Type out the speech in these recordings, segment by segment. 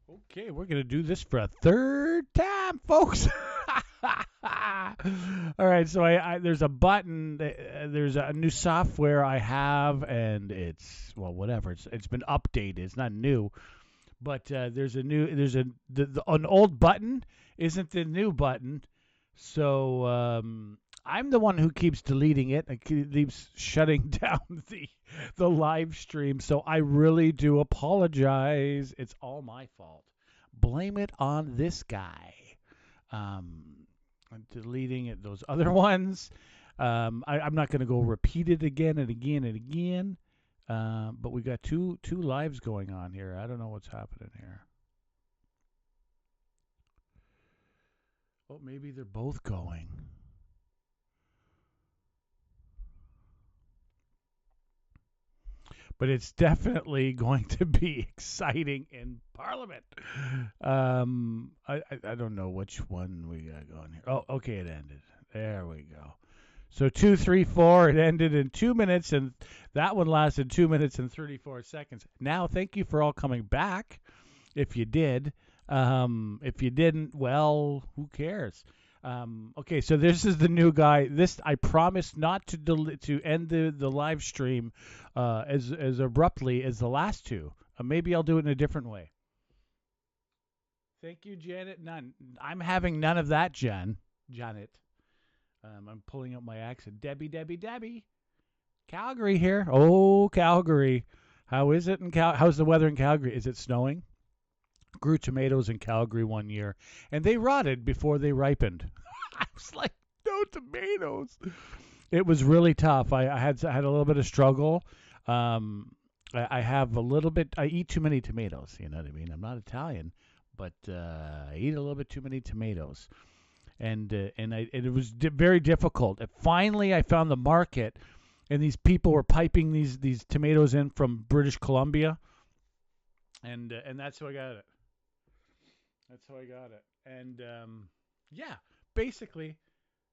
Okay, we're going to do this for a third time, folks. All right, so there's a button, there's a new software I have, and it's well, whatever. It's been updated. It's not new, but an old button isn't the new button. So I'm the one who keeps deleting it. It keeps shutting down the live stream. So I really do apologize. It's all my fault. Blame it on this guy. I'm deleting it, those other ones. I'm not going to go repeat it again and again and again. But we got two lives going on here. I don't know what's happening here. Oh, maybe they're both going. But it's definitely going to be exciting in Parliament. I don't know which one we got going here. Oh, okay, it ended. There we go. So 2, 3, 4. It ended in 2 minutes, and that one lasted 2 minutes and 34 seconds. Now, thank you for all coming back. If you did, if you didn't, well, who cares? Okay, so this is the new guy. This I promise not to end the live stream as abruptly as the last two. Maybe I'll do it in a different way. Thank you, Janet. None. I'm having none of that, Janet. I'm pulling up my accent. Debbie. Calgary here. Oh, Calgary. How is it in How's the weather in Calgary? Is it snowing? Grew tomatoes in Calgary one year, and they rotted before they ripened. I was like, no tomatoes. It was really tough. I had a little bit of struggle. I have a little bit. I eat too many tomatoes. You know what I mean? I'm not Italian, but I eat a little bit too many tomatoes, and it was very difficult. Finally, I found the market, and these people were piping these tomatoes in from British Columbia, and that's how I got it. That's how I got it. And yeah, basically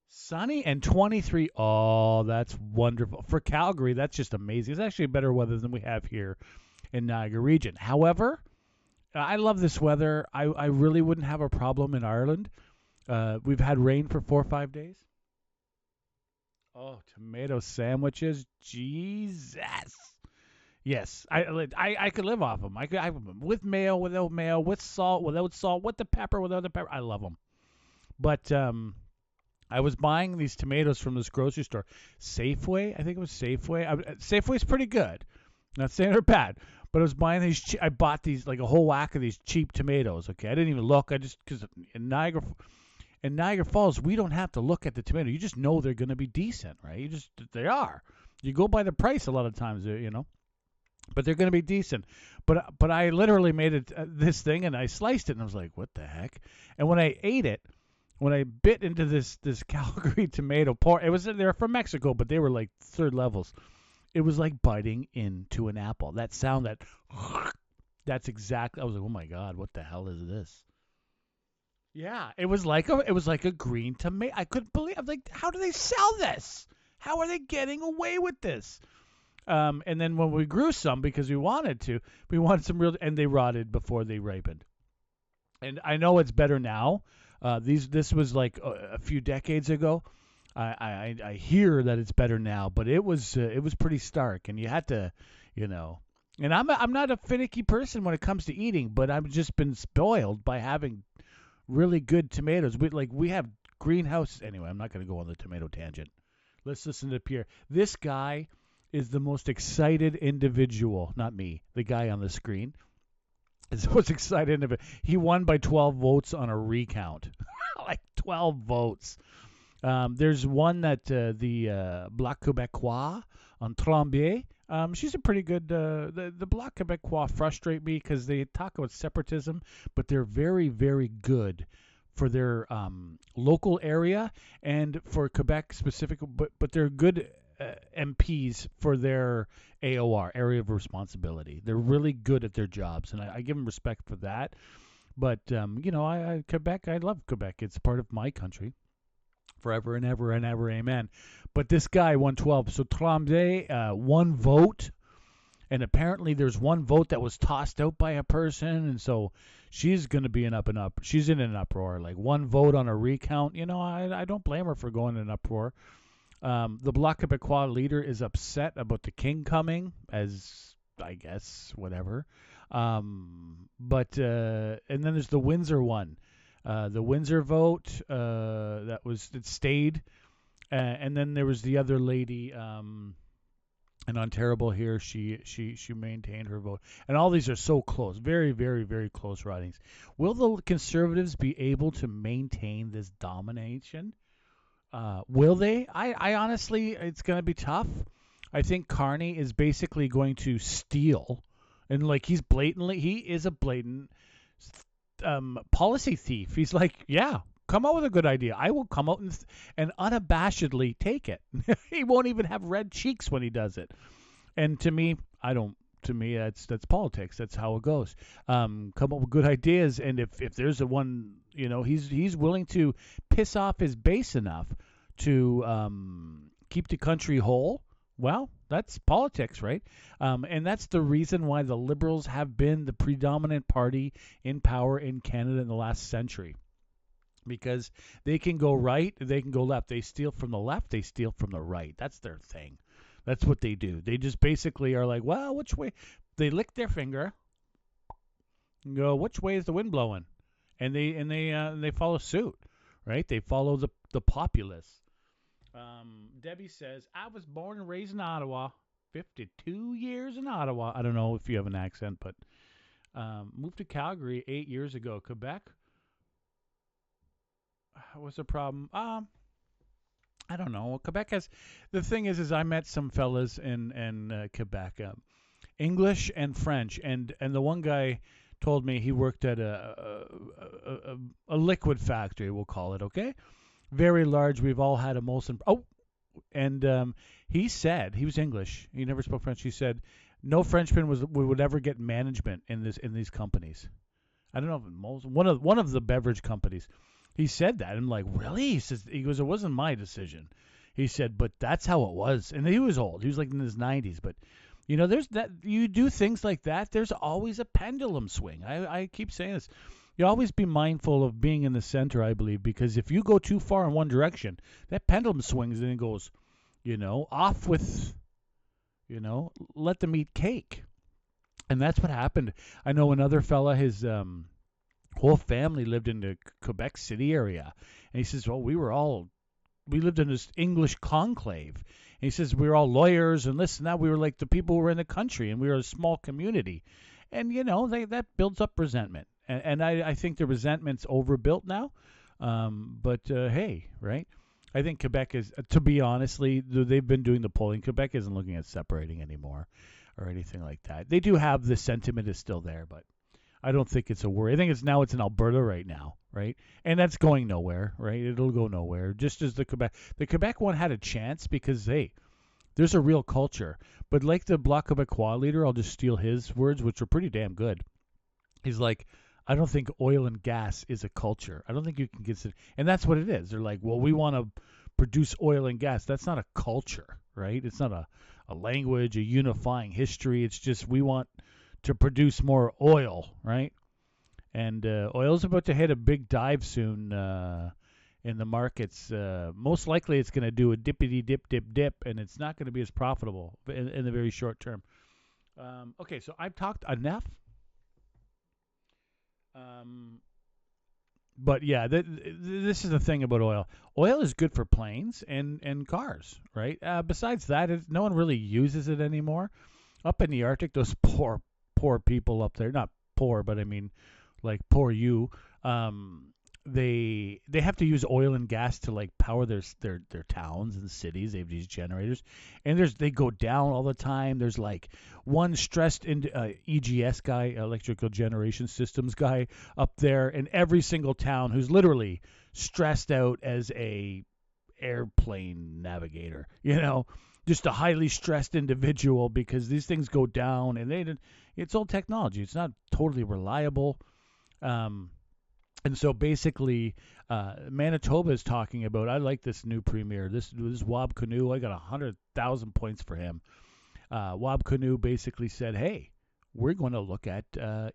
sunny and 23. Oh, that's wonderful. For Calgary, that's just amazing. It's actually better weather than we have here in Niagara region. However, I love this weather. I really wouldn't have a problem in Ireland. We've had rain for 4 or 5 days. Oh, tomato sandwiches. Jesus. Yes, I could live off them. I have them with mayo, without mayo, with salt, without salt, with the pepper, without the pepper. I love them. But I was buying these tomatoes from this grocery store, Safeway. I think it was Safeway. Safeway's pretty good. Not saying they're bad, but I was buying these. I bought these like a whole whack of these cheap tomatoes. Okay, I didn't even look. I just because in Niagara Falls we don't have to look at the tomato. You just know they're going to be decent, right? They are. You go by the price a lot of times, you know. But they're going to be decent. But I literally made it this thing and I sliced it and I was like, what the heck? And when I ate it, when I bit into this Calgary tomato pork, they're from Mexico, but they were like third levels. It was like biting into an apple. That sound that's exactly. I was like, oh my god, what the hell is this? Yeah, it was like a green tomato. I couldn't believe. I'm like, how do they sell this? How are they getting away with this? And then when we grew some because we wanted some real, and they rotted before they ripened. And I know it's better now. This was like a few decades ago. I hear that it's better now, but it was pretty stark, and you had to, you know. And I'm not a finicky person when it comes to eating, but I've just been spoiled by having really good tomatoes. We have greenhouse. Anyway, I'm not going to go on the tomato tangent. Let's listen to Pierre. This guy is the most excited individual, not me, the guy on the screen is the most excited individual. He won by 12 votes on a recount. Like 12 votes. There's one that the Bloc Québécois on Tremblay. She's a pretty good. The Bloc Québécois frustrate me because they talk about separatism, but they're very, very good for their local area and for Quebec specific. But they're good MPs for their AOR, area of responsibility. They're really good at their jobs, and I give them respect for that. But Quebec, I love Quebec. It's part of my country, forever and ever and ever, amen. But this guy won 12. So Tremblay, one vote. And apparently there's one vote that was tossed out by a person, and so she's going to be she's in an uproar, like one vote on a recount. I don't blame her for going in an uproar. The Bloc Québécois leader is upset about the king coming, as I guess whatever. But and then there's the Windsor one, the Windsor vote it stayed, and then there was the other lady. In Ontario here, she maintained her vote, and all these are so close, very, very, very close ridings. Will the Conservatives be able to maintain this domination? Will they? I honestly, it's going to be tough. I think Carney is basically going to steal, and like he is a blatant policy thief. He's like, yeah, come out with a good idea. I will come out and unabashedly take it. He won't even have red cheeks when he does it. And to me, that's politics. That's how it goes. Come up with good ideas, and if there's a one, he's willing to piss off his base enough to keep the country whole. Well, that's politics, right? And that's the reason why the Liberals have been the predominant party in power in Canada in the last century. Because they can go right, they can go left. They steal from the left, they steal from the right. That's their thing. That's what they do. They just basically are like, well, which way? They lick their finger and go, which way is the wind blowing? And they follow suit, right? They follow the populace. Debbie says, I was born and raised in Ottawa, 52 years in Ottawa. I don't know if you have an accent, but moved to Calgary 8 years ago. Quebec. What's the problem? I don't know. Quebec has, the thing is I met some fellas in Quebec, English and French, and the one guy told me he worked at a liquid factory, we'll call it, okay? Very large. We've all had emulsion. And he said, he was English. He never spoke French. He said no Frenchman would ever get management in these companies. I don't know if one of the beverage companies. He said that. I'm like, really? He goes, it wasn't my decision. He said, but that's how it was. And he was old. He was like in his 90s. But, there's that. You do things like that. There's always a pendulum swing. I keep saying this. You always be mindful of being in the center, I believe, because if you go too far in one direction, that pendulum swings and it goes, off with, let them eat cake. And that's what happened. I know another fella, his whole family lived in the Quebec City area. And he says, well, we lived in this English conclave. And he says, we were all lawyers and this and that. We were like the people who were in the country, and we were a small community. And, that builds up resentment. And I think the resentment's overbuilt now. But hey, right? I think Quebec is, to be honestly, they've been doing the polling. Quebec isn't looking at separating anymore or anything like that. They do have the sentiment is still there, but I don't think it's a worry. I think it's in Alberta right now, right? And that's going nowhere, right? It'll go nowhere. Just as the Quebec one had a chance because, hey, there's a real culture. But like the Bloc Québécois leader, I'll just steal his words, which are pretty damn good. He's like, I don't think oil and gas is a culture. I don't think you can consider, and that's what it is. They're like, well, we want to produce oil and gas. That's not a culture, right? It's not a language, a unifying history. It's just we want to produce more oil, right? And oil's about to hit a big dive soon in the markets. Most likely it's going to do a dippity dip, dip, dip, and it's not going to be as profitable in the very short term. Okay, so I've talked enough. But yeah, this is the thing about oil. Oil is good for planes and cars, right? Besides that, no one really uses it anymore. Up in the Arctic, those poor people up there, not poor, but I mean, like poor you, they have to use oil and gas to like power their towns and cities. They have these generators, and they go down all the time. There's like one stressed into EGS guy, electrical generation systems guy, up there in every single town who's literally stressed out as a airplane navigator. Just a highly stressed individual because these things go down, and it's old technology. It's not totally reliable. And so basically, Manitoba is talking about, I like this new premier, this Wab Canoe. I got 100,000 points for him. Wabkanu basically said, hey, we're going to look at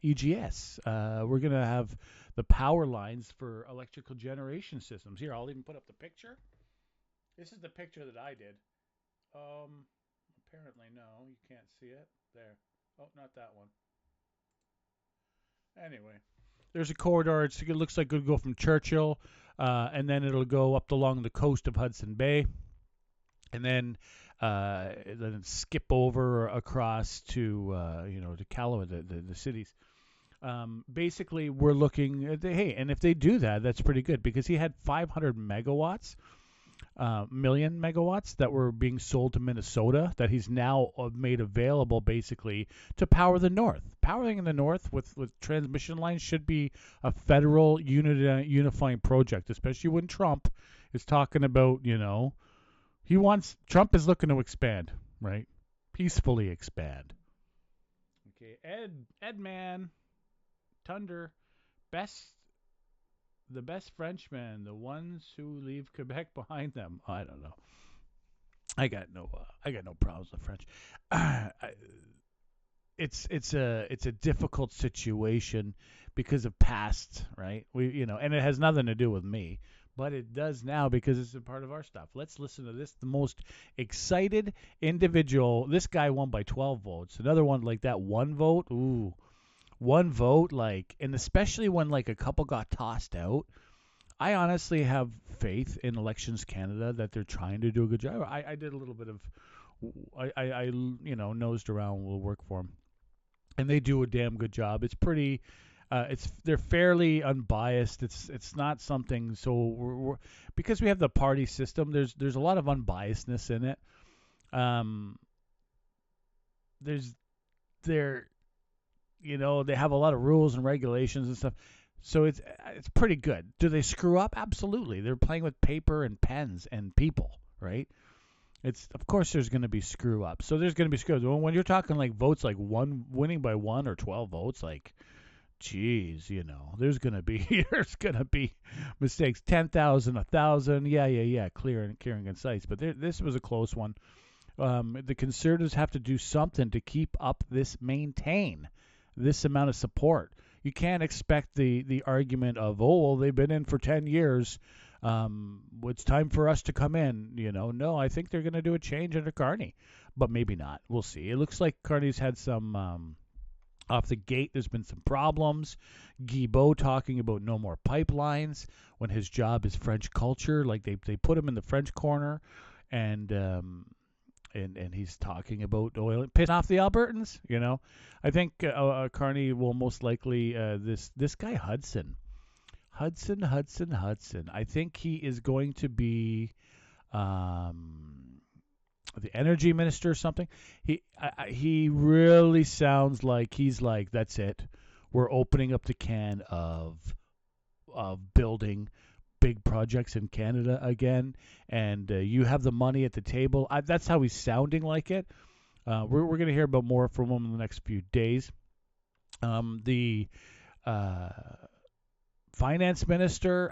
EGS. We're going to have the power lines for electrical generation systems. Here, I'll even put up the picture. This is the picture that I did. Apparently, no, you can't see it. There. Oh, not that one. Anyway, there's a corridor. It looks like it would go from Churchill, and then it'll go up along the coast of Hudson Bay, and then skip over across to to Callaway, the cities. Basically, we're looking at hey, and if they do that, that's pretty good because he had 500 megawatts. Million megawatts that were being sold to Minnesota that he's now made available basically to power the North. Powering the North with transmission lines should be a federal unifying project, especially when Trump is talking about, Trump is looking to expand, right? Peacefully expand. Okay, Edman, Tunder, the best Frenchmen, the ones who leave Quebec behind them. I don't know. I got no problems with French. It's a difficult situation because of past, right? And it has nothing to do with me, but it does now because it's a part of our stuff. Let's listen to this. The most excited individual. This guy won by 12 votes. Another one like that, 1 vote. Ooh. 1 vote, and especially when a couple got tossed out, I honestly have faith in Elections Canada that they're trying to do a good job. I did a little bit of, I nosed around will work for them, and they do a damn good job. It's pretty, they're fairly unbiased. It's not something so because we have the party system. There's a lot of unbiasedness in it. They have a lot of rules and regulations and stuff. So it's pretty good. Do they screw up? Absolutely. They're playing with paper and pens and people, right? Of course there's going to be screw ups. So there's going to be screw ups. When you're talking votes winning by 1 or 12 votes, geez, there's going to be mistakes. 10,000, 1,000, yeah, clearing and concise. But this was a close one. The Conservatives have to do something to maintain this amount of support. You can't expect the argument of, they've been in for 10 years. It's time for us to come in. No, I think they're going to do a change under Carney, but maybe not. We'll see. It looks like Carney's had some off the gate. There's been some problems. Guilbeault talking about no more pipelines when his job is French culture. They put him in the French corner, and he's talking about oil, pissing off the Albertans. I think Carney will most likely this guy Hudson. I think he is going to be the energy minister or something. He really sounds like he's like, that's it. We're opening up the can of building big projects in Canada again, and you have the money at the table. That's how he's sounding like it. We're going to hear about more from him in the next few days. The finance minister,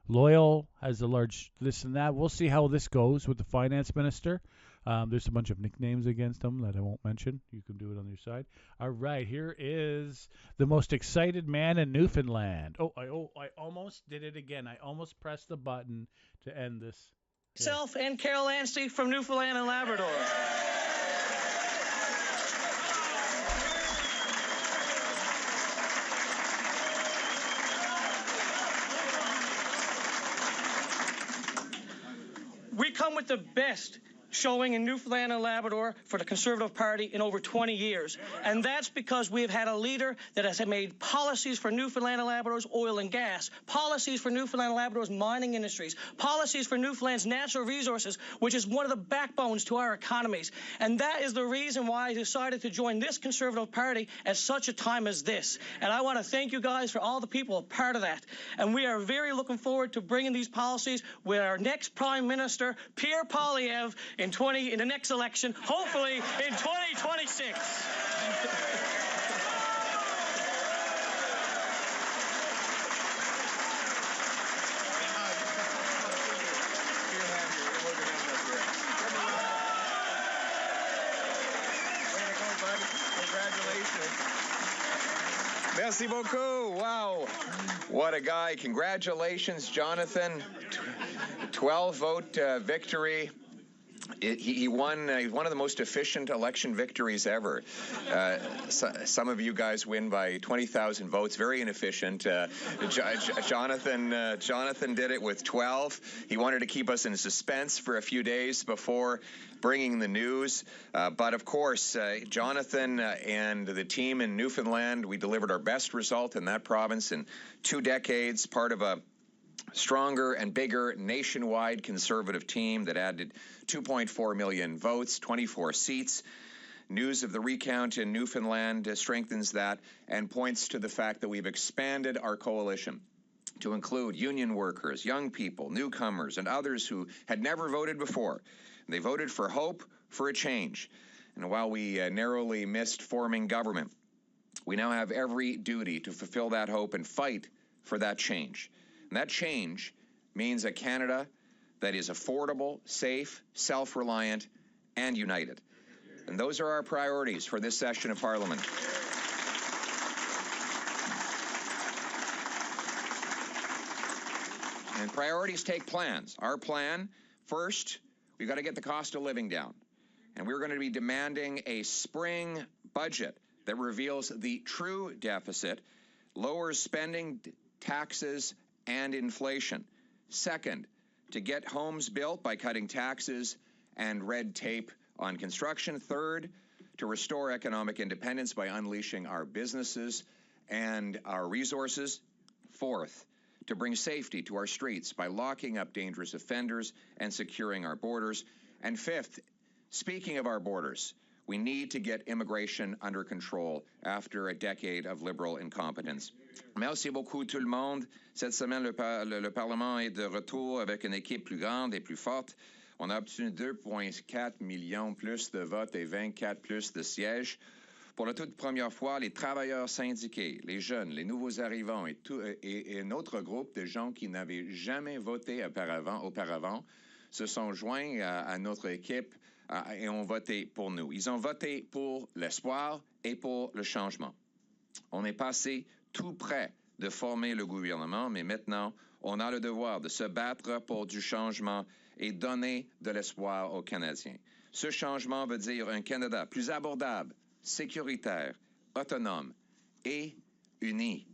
Loyal has a large this and that. We'll see how this goes with the finance minister. There's a bunch of nicknames against him that I won't mention. You can do it on your side. All right, here is the most excited man in Newfoundland. I almost did it again. I almost pressed the button to end this. Myself and Carol Anstey from Newfoundland and Labrador. We come with the best showing in Newfoundland and Labrador for the Conservative Party in over 20 years. And that's because we've had a leader that has made policies for Newfoundland and Labrador's oil and gas, policies for Newfoundland and Labrador's mining industries, policies for Newfoundland's natural resources, which is one of the backbones to our economies. And that is the reason why I decided to join this Conservative Party at such a time as this. And I want to thank you guys for all the people a part of that. And we are very looking forward to bringing these policies with our next Prime Minister, Pierre Poilievre, in the next election, hopefully in 2026. Merci beaucoup. Wow. What a guy. Congratulations, Jonathan. 12-vote victory. He won one of the most efficient election victories ever. Some of you guys win by 20,000 votes. Very inefficient. Jonathan did it with 12. He wanted to keep us in suspense for a few days before bringing the news. But of course, Jonathan and the team in Newfoundland, we delivered our best result in that province in 2 decades, part of a stronger and bigger nationwide conservative team that added 2.4 million votes, 24 seats. News of the recount in Newfoundland strengthens that and points to the fact that we've expanded our coalition to include union workers, young people, newcomers, and others who had never voted before. They voted for hope, for a change. And while we narrowly missed forming government, we now have every duty to fulfill that hope and fight for that change. And that change means a Canada that is affordable, safe, self-reliant, and united. And those are our priorities for this session of Parliament. And priorities take plans. Our plan, first, we've got to get the cost of living down. And we're going to be demanding a spring budget that reveals the true deficit, lowers spending, taxes, and inflation. Second, to get homes built by cutting taxes and red tape on construction. Third, to restore economic independence by unleashing our businesses and our resources. Fourth, to bring safety to our streets by locking up dangerous offenders and securing our borders. And fifth, speaking of our borders, we need to get immigration under control after a decade of liberal incompetence. Merci beaucoup tout le monde. Cette semaine, le Parlement est de retour avec une équipe plus grande et plus forte. On a obtenu 2,4 millions plus de votes et 24 plus de sièges. Pour la toute première fois, les travailleurs syndiqués, les jeunes, les nouveaux arrivants et un autre groupe de gens qui n'avaient jamais voté auparavant se sont joints à notre équipe et ont voté pour nous. Ils ont voté pour l'espoir et pour le changement. On est passé tout près de former le gouvernement, mais maintenant, on a le devoir de se battre pour du changement et donner de l'espoir aux Canadiens. Ce changement veut dire un Canada plus abordable, sécuritaire, autonome et uni.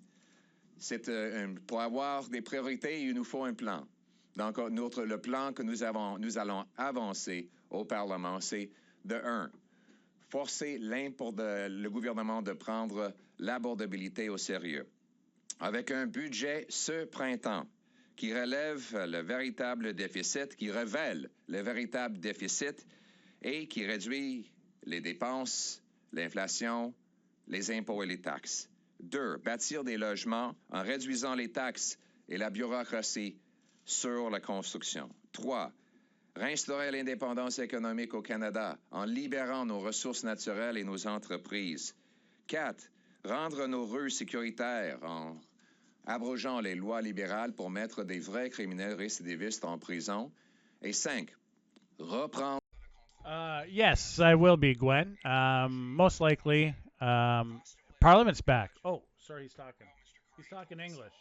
Pour avoir des priorités, il nous faut un plan. Donc, le plan que nous allons avancer au Parlement, c'est de 1, forcer le gouvernement de prendre l'abordabilité au sérieux. Avec un budget ce printemps qui révèle le véritable déficit et qui réduit les dépenses, l'inflation, les impôts et les taxes. 2, bâtir des logements en réduisant les taxes et la bureaucratie sur la construction. 3, réinstaurer l'indépendance économique au Canada en libérant nos ressources naturelles et nos entreprises. 4, rendre nos rues sécuritaires en abrogeant les lois libérales pour mettre des vrais criminels récidivistes en prison. Et 5, reprendre... Yes, I will be, Gwen. Most likely, Parliament's back. Oh, sorry, he's talking. He's talking English.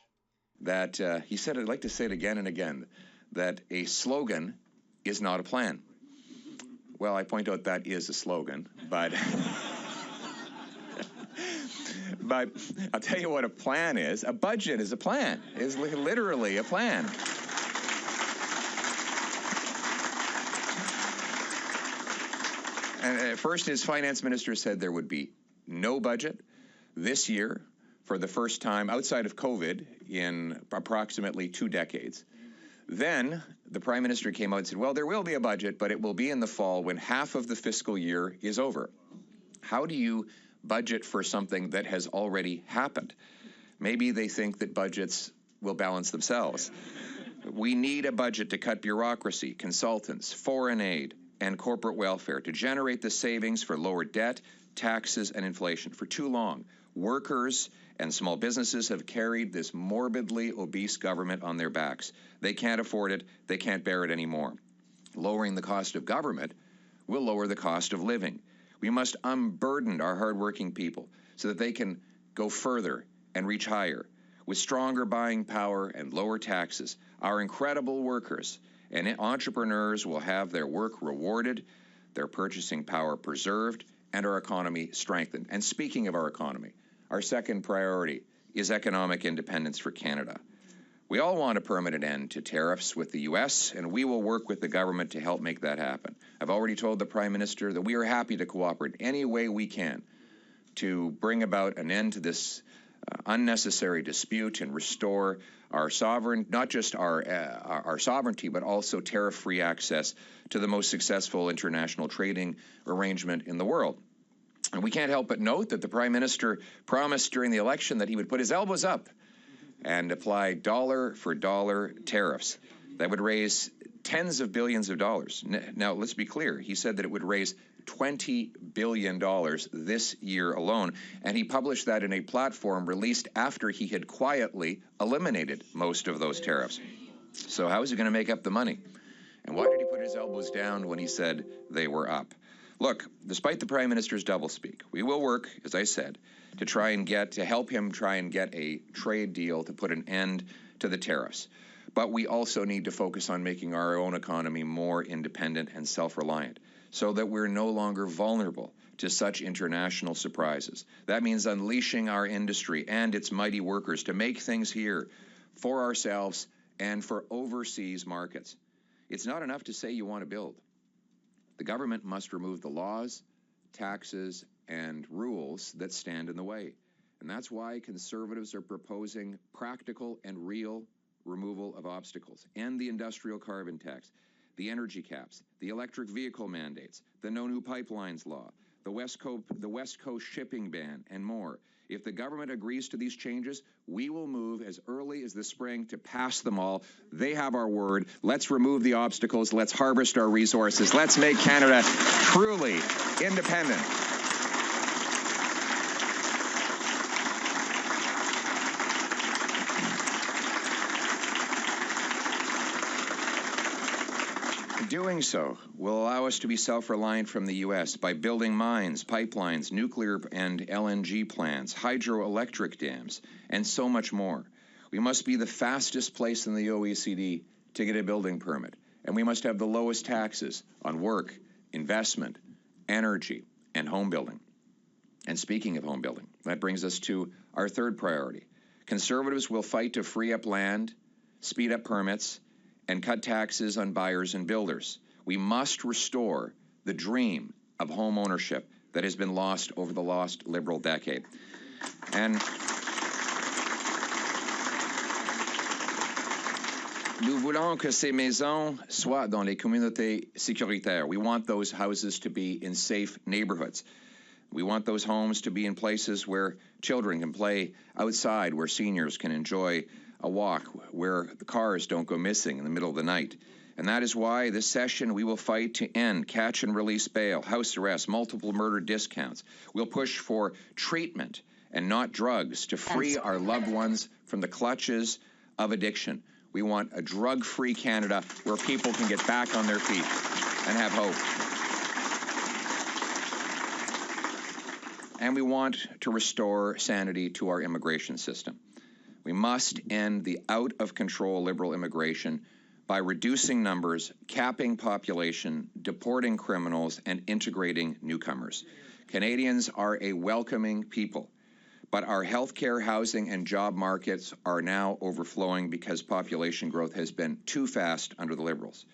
That he said, I'd like to say it again and again, that a slogan is not a plan. Well, I point out that is a slogan, but... But I'll tell you what a plan is. A budget is a plan. It's literally a plan. And first, his finance minister said there would be no budget this year for the first time outside of COVID in approximately 2 decades. Then the prime minister came out and said, well, there will be a budget, but it will be in the fall when half of the fiscal year is over. How do you budget for something that has already happened? Maybe they think that budgets will balance themselves. We need a budget to cut bureaucracy, consultants, foreign aid, and corporate welfare to generate the savings for lower debt, taxes, and inflation. For too long, workers and small businesses have carried this morbidly obese government on their backs. They can't afford it. They can't bear it anymore. Lowering the cost of government will lower the cost of living. We must unburden our hardworking people so that they can go further and reach higher. With stronger buying power and lower taxes, our incredible workers and entrepreneurs will have their work rewarded, their purchasing power preserved, and our economy strengthened. And speaking of our economy, our second priority is economic independence for Canada. We all want a permanent end to tariffs with the U.S., and we will work with the government to help make that happen. I've already told the Prime Minister that we are happy to cooperate any way we can to bring about an end to this unnecessary dispute and restore our not just our sovereignty, but also tariff-free access to the most successful international trading arrangement in the world. And we can't help but note that the Prime Minister promised during the election that he would put his elbows up and apply dollar-for-dollar tariffs that would raise tens of billions of dollars. Now, let's be clear. He said that it would raise $20 billion this year alone, and he published that in a platform released after he had quietly eliminated most of those tariffs. So how is he going to make up the money? And why did he put his elbows down when he said they were up? Look, despite the Prime Minister's doublespeak, we will work, as I said, to help him try and get a trade deal to put an end to the tariffs. But we also need to focus on making our own economy more independent and self-reliant, so that we're no longer vulnerable to such international surprises. That means unleashing our industry and its mighty workers to make things here for ourselves and for overseas markets. It's not enough to say you want to build. The government must remove the laws, taxes, and rules that stand in the way. And that's why Conservatives are proposing practical and real removal of obstacles, and the industrial carbon tax, the energy caps, the electric vehicle mandates, the No New Pipelines law, the West Coast shipping ban, and more. If the government agrees to these changes, we will move as early as the spring to pass them all. They have our word. Let's remove the obstacles. Let's harvest our resources. Let's make Canada truly independent. Doing so will allow us to be self-reliant from the U.S. by building mines, pipelines, nuclear and LNG plants, hydroelectric dams, and so much more. We must be the fastest place in the OECD to get a building permit, and we must have the lowest taxes on work, investment, energy, and home building. And speaking of home building, that brings us to our third priority. Conservatives will fight to free up land, speed up permits, and cut taxes on buyers and builders. We must restore the dream of home ownership that has been lost over the last Liberal decade. And nous voulons que ces maisons soient dans les communautés sécuritaires. We want those houses to be in safe neighborhoods. We want those homes to be in places where children can play outside, where seniors can enjoy a walk, where the cars don't go missing in the middle of the night. And that is why this session we will fight to end catch and release bail, house arrest, multiple murder discounts. We'll push for treatment and not drugs to free our loved ones from the clutches of addiction. We want a drug-free Canada where people can get back on their feet and have hope. And we want to restore sanity to our immigration system. We must end the out-of-control Liberal immigration by reducing numbers, capping population, deporting criminals, and integrating newcomers. Canadians are a welcoming people, but our healthcare, housing, and job markets are now overflowing because population growth has been too fast under the Liberals.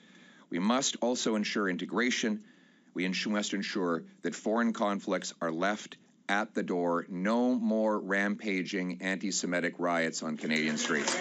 We must also ensure integration. We must ensure that foreign conflicts are left at the door. No more rampaging anti-Semitic riots on Canadian streets.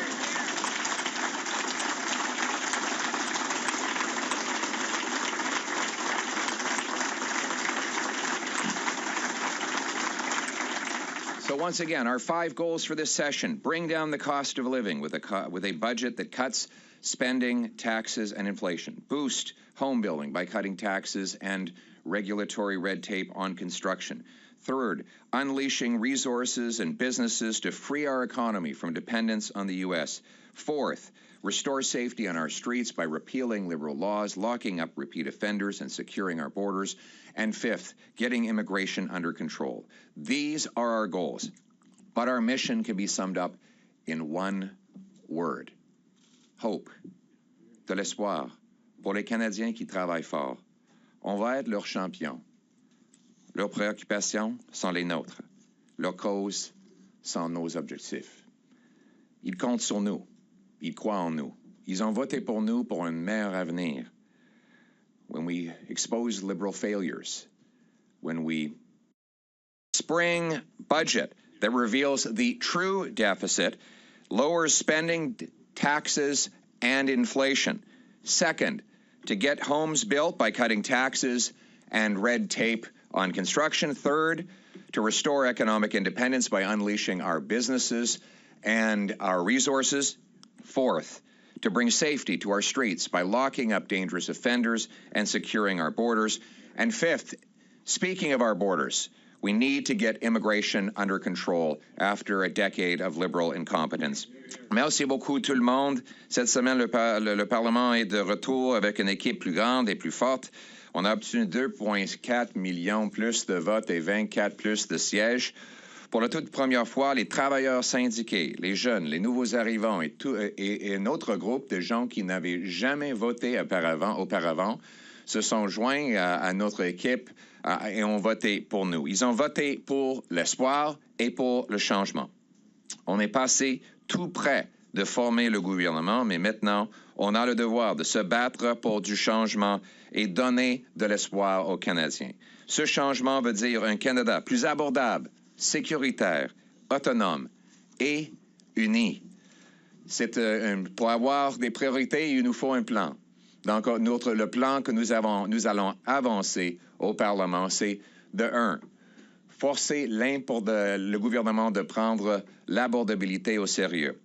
So once again, our 5 goals for this session: bring down the cost of living with a budget that cuts spending, taxes, and inflation. Boost home building by cutting taxes and regulatory red tape on construction. Third, unleashing resources and businesses to free our economy from dependence on the U.S. Fourth, restore safety on our streets by repealing Liberal laws, locking up repeat offenders, and securing our borders. And fifth, getting immigration under control. These are our goals. But our mission can be summed up in one word: hope. De l'espoir pour les Canadiens qui travaillent fort. On va être leurs champions. Leurs préoccupations sont les nôtres. Leurs causes sont nos objectifs. Ils comptent sur nous. Ils croient en nous. Ils ont voté pour nous pour un meilleur avenir. When we expose liberal failures, when we spring budget that reveals the true deficit, lowers spending, taxes, and inflation. Second, to get homes built by cutting taxes and red tape on construction. Third, to restore economic independence by unleashing our businesses and our resources. Fourth, to bring safety to our streets by locking up dangerous offenders and securing our borders. And fifth, speaking of our borders, we need to get immigration under control after a decade of liberal incompetence. Merci beaucoup tout le monde. Cette semaine, le Parlement est de retour avec une équipe plus grande et plus forte. On a obtenu 2,4 millions plus de votes et 24 plus de sièges. Pour la toute première fois, les travailleurs syndiqués, les jeunes, les nouveaux arrivants et notre groupe de gens qui n'avaient jamais voté auparavant se sont joints à notre équipe et ont voté pour nous. Ils ont voté pour l'espoir et pour le changement. On est passé tout près de former le gouvernement, mais maintenant, on a le devoir de se battre pour du changement et donner de l'espoir aux Canadiens. Ce changement veut dire un Canada plus abordable, sécuritaire, autonome et uni. Pour avoir des priorités, il nous faut un plan. Donc, le plan que nous allons avancer au Parlement, c'est de 1, forcer le gouvernement de prendre l'abordabilité au sérieux,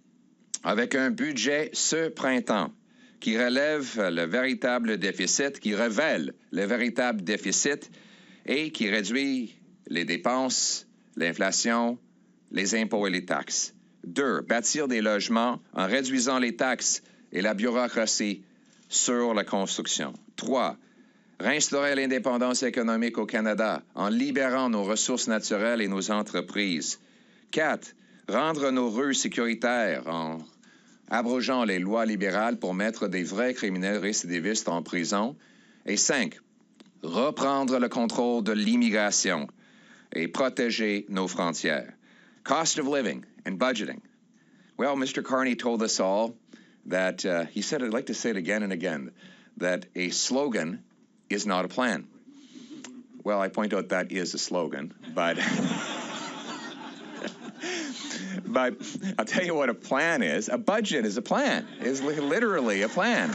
avec un budget ce printemps qui révèle le véritable déficit et qui réduit les dépenses, l'inflation, les impôts et les taxes. 2, bâtir des logements en réduisant les taxes et la bureaucratie sur la construction. 3, réinstaurer l'indépendance économique au Canada en libérant nos ressources naturelles et nos entreprises. 4, rendre nos rues sécuritaires en abrogeant les lois libérales pour mettre des vrais criminels récidivistes en prison. Et 5, reprendre le contrôle de l'immigration et protéger nos frontières. Cost of living and budgeting. Well, Mr. Carney told us all that, he said, I'd like to say it again and again, that a slogan is not a plan. Well, I point out that is a slogan, but but I'll tell you what a plan is. A budget is a plan. It's literally a plan.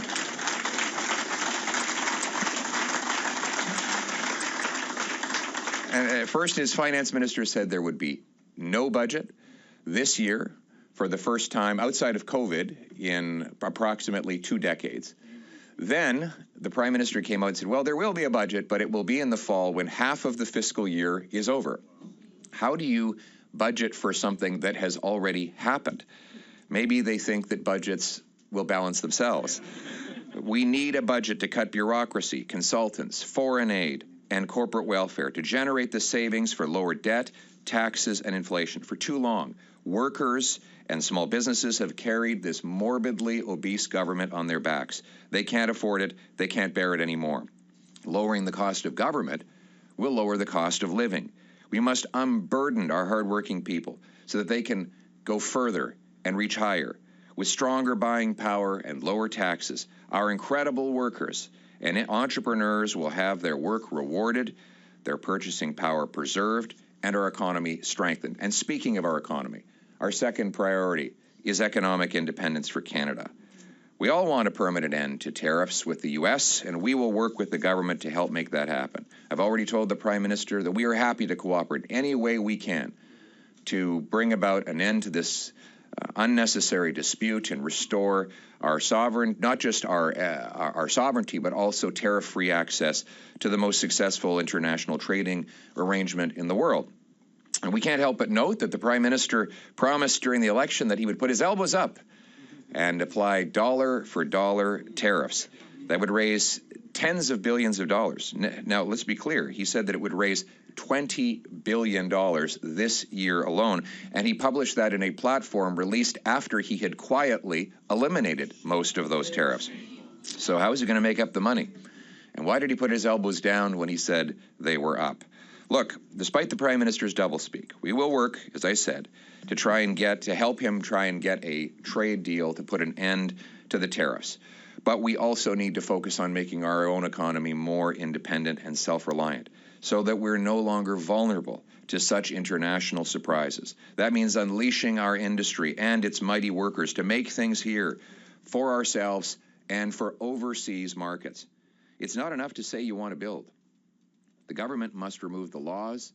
And first, his finance minister said there would be no budget this year for the first time outside of COVID in approximately 2 decades. Then the prime minister came out and said, well, there will be a budget, but it will be in the fall when half of the fiscal year is over. How do you budget for something that has already happened? Maybe they think that budgets will balance themselves. We need a budget to cut bureaucracy, consultants, foreign aid, and corporate welfare to generate the savings for lower debt, taxes, and inflation. For too long, workers and small businesses have carried this morbidly obese government on their backs. They can't afford it. They can't bear it anymore. Lowering the cost of government will lower the cost of living. We must unburden our hardworking people so that they can go further and reach higher. With stronger buying power and lower taxes, our incredible workers and entrepreneurs will have their work rewarded, their purchasing power preserved, and our economy strengthened. And speaking of our economy, our second priority is economic independence for Canada. We all want a permanent end to tariffs with the U.S., and we will work with the government to help make that happen. I've already told the Prime Minister that we are happy to cooperate any way we can to bring about an end to this unnecessary dispute and restore our not just our sovereignty, but also tariff-free access to the most successful international trading arrangement in the world. And we can't help but note that the Prime Minister promised during the election that he would put his elbows up and apply dollar-for-dollar tariffs. that would raise tens of billions of dollars. Now, let's be clear. He said that it would raise $20 billion this year alone, and he published that in a platform released after he had quietly eliminated most of those tariffs. So how is he going to make up the money? And why did he put his elbows down when he said they were up? Look, despite the Prime Minister's doublespeak, we will work, as I said, to help him try and get a trade deal to put an end to the tariffs. But we also need to focus on making our own economy more independent and self-reliant so that we're no longer vulnerable to such international surprises. That means unleashing our industry and its mighty workers to make things here for ourselves and for overseas markets. It's not enough to say you want to build. The government must remove the laws,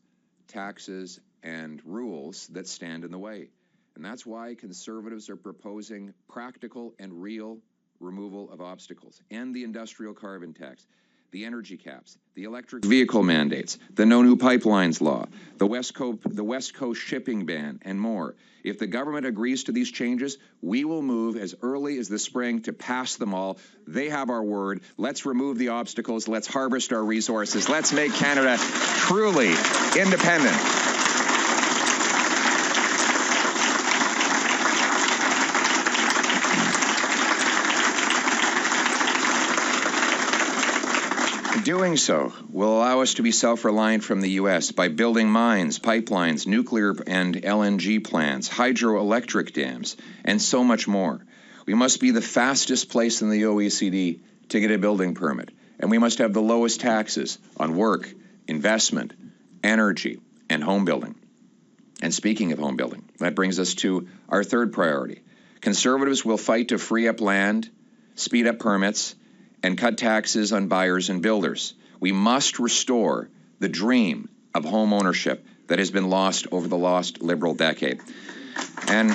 taxes, and rules that stand in the way. And that's why Conservatives are proposing practical and real removal of obstacles, and the industrial carbon tax, the energy caps, the electric vehicle mandates, the No New Pipelines law, the West Coast shipping ban, and more. If the government agrees to these changes, we will move as early as the spring to pass them all. They have our word. Let's remove the obstacles. Let's harvest our resources. Let's make Canada truly independent. Doing so will allow us to be self-reliant from the U.S. by building mines, pipelines, nuclear and LNG plants, hydroelectric dams, and so much more. We must be the fastest place in the OECD to get a building permit, and we must have the lowest taxes on work, investment, energy, and home building. And speaking of home building, that brings us to our third priority. Conservatives will fight to free up land, speed up permits, and cut taxes on buyers and builders. We must restore the dream of home ownership that has been lost over the lost Liberal decade. And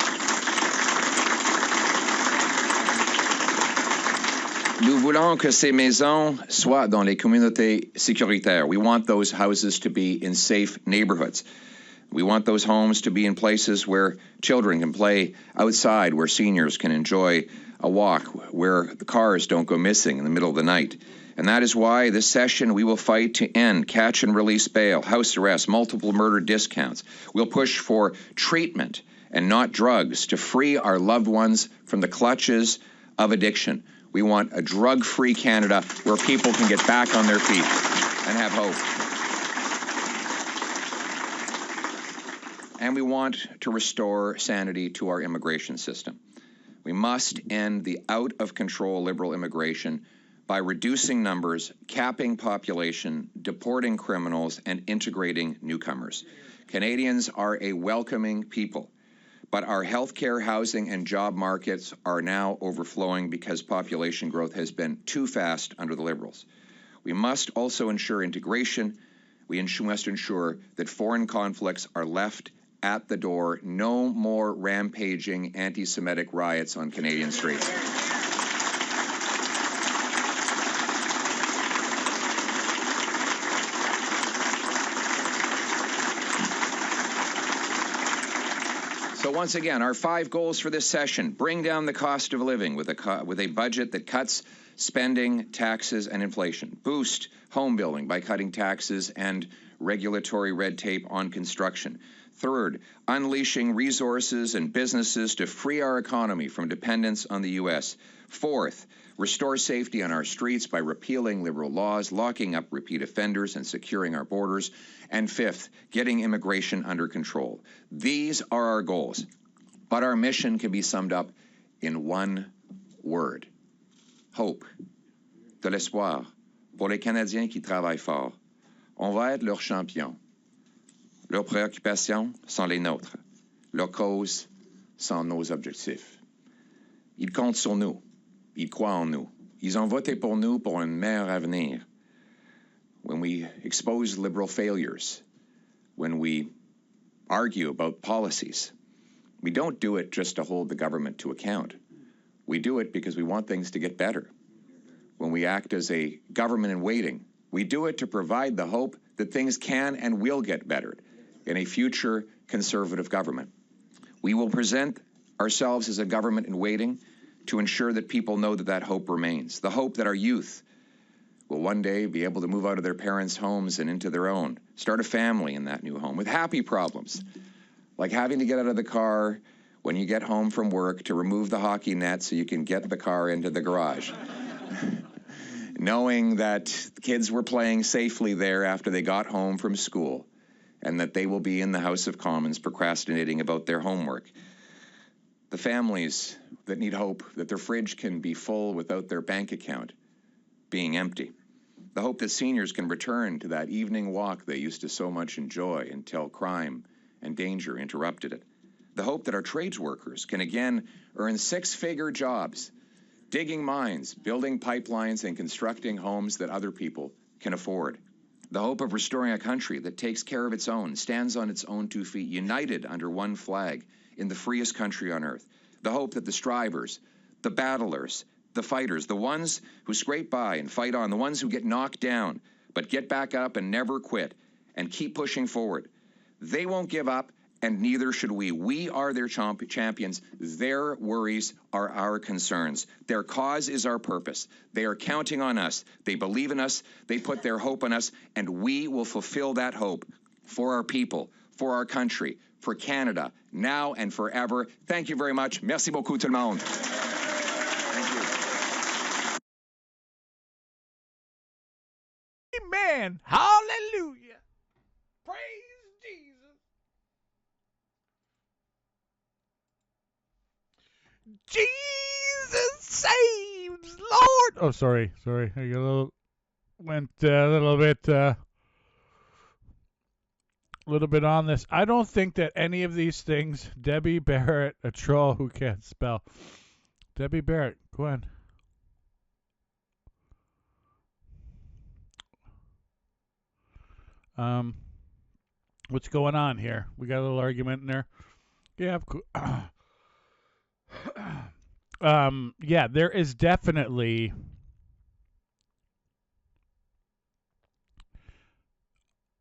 nous voulons que ces maisons soient dans les communautés sécuritaires. We want those houses to be in safe neighborhoods. We want those homes to be in places where children can play outside, where seniors can enjoy a walk, where the cars don't go missing in the middle of the night. And that is why this session we will fight to end catch and release bail, house arrest, multiple murder discounts. We'll push for treatment and not drugs to free our loved ones from the clutches of addiction. We want a drug-free Canada where people can get back on their feet and have hope. And we want to restore sanity to our immigration system. We must end the out-of-control Liberal immigration by reducing numbers, capping population, deporting criminals, and integrating newcomers. Canadians are a welcoming people, but our healthcare, housing, and job markets are now overflowing because population growth has been too fast under the Liberals. We must also ensure integration. We must ensure that foreign conflicts are left at the door. No more rampaging anti-Semitic riots on Canadian streets. So once again, our 5 goals for this session: bring down the cost of living with a budget that cuts spending, taxes, and inflation. Boost home building by cutting taxes and regulatory red tape on construction. Third, unleashing resources and businesses to free our economy from dependence on the U.S. Fourth, restore safety on our streets by repealing Liberal laws, locking up repeat offenders, and securing our borders. And fifth, getting immigration under control. These are our goals, but our mission can be summed up in one word: hope. De l'espoir pour les Canadiens qui travaillent fort. On va être leurs champions. Leurs préoccupations sont les nôtres. Leurs causes sont nos objectifs. Ils comptent sur nous. Ils croient en nous. Ils ont voté pour nous pour un meilleur avenir. When we expose Liberal failures, when we argue about policies, we don't do it just to hold the government to account. We do it because we want things to get better. When we act as a government in waiting, we do it to provide the hope that things can and will get better in a future Conservative government. We will present ourselves as a government in waiting to ensure that people know that that hope remains. The hope that our youth will one day be able to move out of their parents' homes and into their own, start a family in that new home with happy problems, like having to get out of the car when you get home from work to remove the hockey net so you can get the car into the garage. Knowing that kids were playing safely there after they got home from school, and that they will be in the House of Commons procrastinating about their homework. The families that need hope that their fridge can be full without their bank account being empty. The hope that seniors can return to that evening walk they used to so much enjoy until crime and danger interrupted it. The hope that our trades workers can again earn six-figure jobs, digging mines, building pipelines, and constructing homes that other people can afford. The hope of restoring a country that takes care of its own, stands on its own 2 feet, united under one flag in the freest country on earth. The hope that the strivers, the battlers, the fighters, the ones who scrape by and fight on, the ones who get knocked down but get back up and never quit and keep pushing forward, they won't give up, and neither should we. We are their champions. Their worries are our concerns. Their cause is our purpose. They are counting on us. They believe in us. They put their hope in us, and we will fulfill that hope for our people, for our country, for Canada, now and forever. Thank you very much. Merci beaucoup tout le monde. Thank you. Amen. Hallelujah. Praise Jesus. Jesus saves, Lord. Oh, sorry. I got went a little bit on this. I don't think that any of these things, Debbie Barrett, a troll who can't spell. Debbie Barrett, go ahead. What's going on here? We got a little argument in there. Yeah, of course. Yeah, there is definitely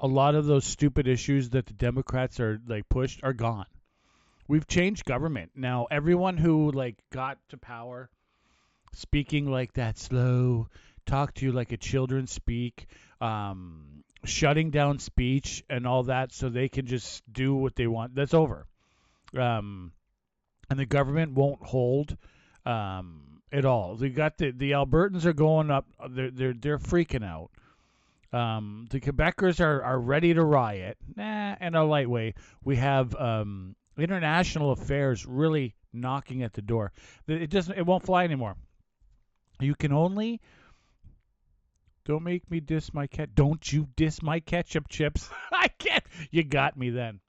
a lot of those stupid issues that the Democrats are pushed are gone. We've changed government. Now everyone who got to power speaking like that slow, talk to you like a children speak, shutting down speech and all that so they can just do what they want. That's over. And the government won't hold at all. They got the Albertans are going up. They're freaking out. The Quebecers are ready to riot. In a light way. We have international affairs really knocking at the door. It won't fly anymore. You can only. Don't make me diss my cat. Don't you diss my ketchup chips. I can't. You got me then.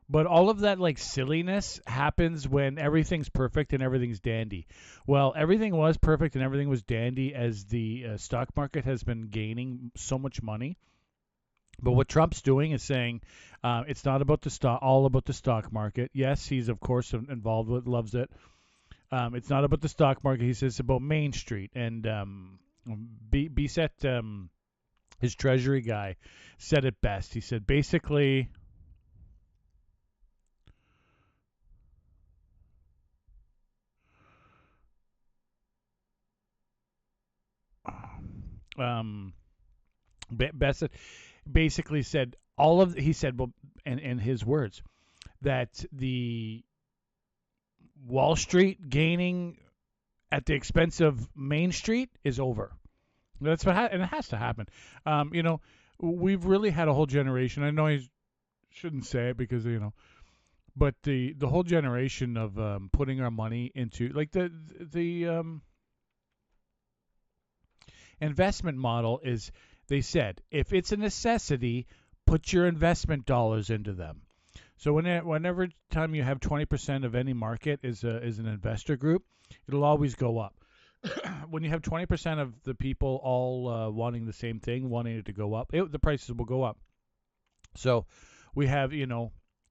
But all of that silliness happens when everything's perfect and everything's dandy. Well, everything was perfect and everything was dandy as the stock market has been gaining so much money. But what Trump's doing is saying it's not about all about the stock market. Yes, he's of course involved with, loves it. It's not about the stock market. He says it's about Main Street. And Bissett, his treasury guy, said it best. He said basically. Bissett basically said he said, well, in his words, that the Wall Street gaining at the expense of Main Street is over. That's what and it has to happen. We've really had a whole generation. I know I shouldn't say it because but the whole generation of putting our money into the investment model is, they said, if it's a necessity, put your investment dollars into them. So whenever time you have 20% of any market is an investor group, it'll always go up. When you have 20% of the people all wanting the same thing, wanting it to go up, the prices will go up. So we have,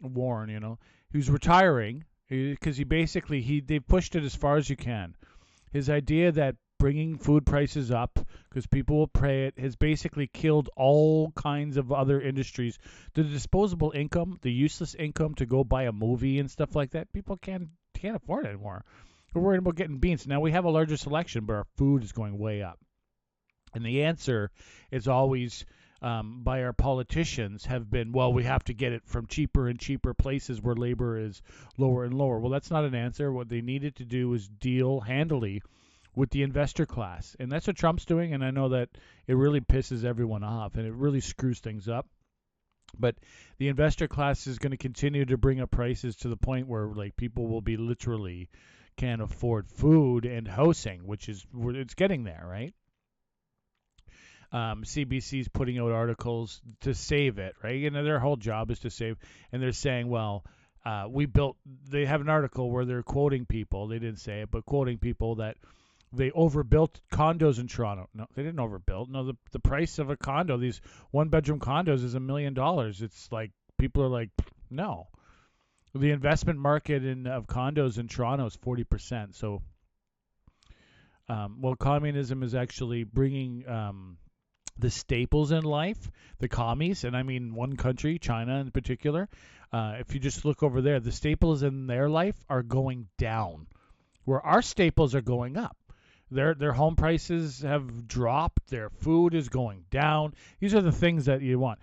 Warren, who's retiring because they've pushed it as far as you can. His idea that bringing food prices up because people will pay it has basically killed all kinds of other industries. The disposable income, the useless income to go buy a movie and stuff like that, people can't can't afford it anymore. We're worried about getting beans. Now we have a larger selection, but our food is going way up. And the answer is always by our politicians have been, well, we have to get it from cheaper and cheaper places where labor is lower and lower. Well, that's not an answer. What they needed to do was deal handily with the investor class. And that's what Trump's doing. And I know that it really pisses everyone off and it really screws things up. But the investor class is going to continue to bring up prices to the point where like people will be literally can't afford food and housing, which is it's getting there, right? CBC's putting out articles to save it, right? You know, their whole job is to save, and they're saying, well, they have an article where they're quoting people, they didn't say it, but quoting people that they overbuilt condos in Toronto. No, they didn't overbuild. No, the price of a condo, these one-bedroom condos is $1 million. It's like, people are like, no. The investment market of condos in Toronto is 40%. So, well, communism is actually bringing the staples in life, the commies, and I mean one country, China in particular. If you just look over there, the staples in their life are going down, where our staples are going up. Their home prices have dropped. Their food is going down. These are the things that you want.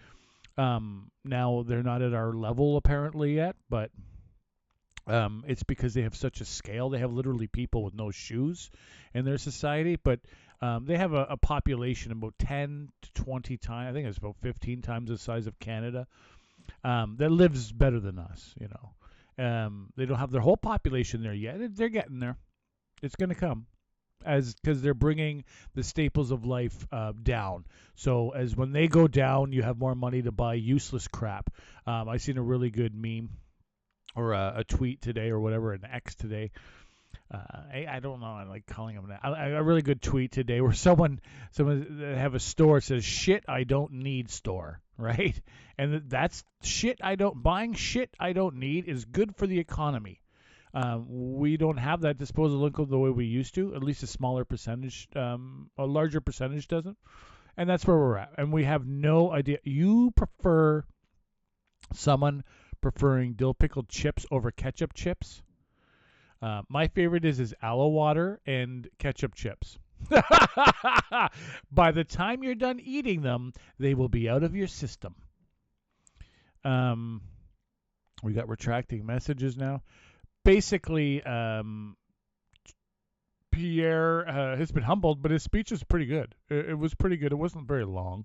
Now, they're not at our level apparently yet, but it's because they have such a scale. They have literally people with no shoes in their society, but they have a population about 10 to 20 times, I think it's about 15 times the size of Canada, that lives better than us, you know. They don't have their whole population there yet. They're getting there. It's going to come because they're bringing the staples of life down. So as when they go down, you have more money to buy useless crap. I seen a really good meme or a tweet today or whatever, an X today. I don't know. I like calling them that. A really good tweet today where someone that have a store says, "Shit, I don't need store," right? And that's buying shit I don't need is good for the economy. We don't have that disposable income the way we used to. At least a smaller percentage, a larger percentage doesn't. And that's where we're at. And we have no idea. You prefer someone preferring dill pickled chips over ketchup chips? My favorite is aloe water and ketchup chips. By the time you're done eating them, they will be out of your system. We got retracting messages now. Basically, Pierre has been humbled, but his speech is pretty good. It was pretty good. It wasn't very long.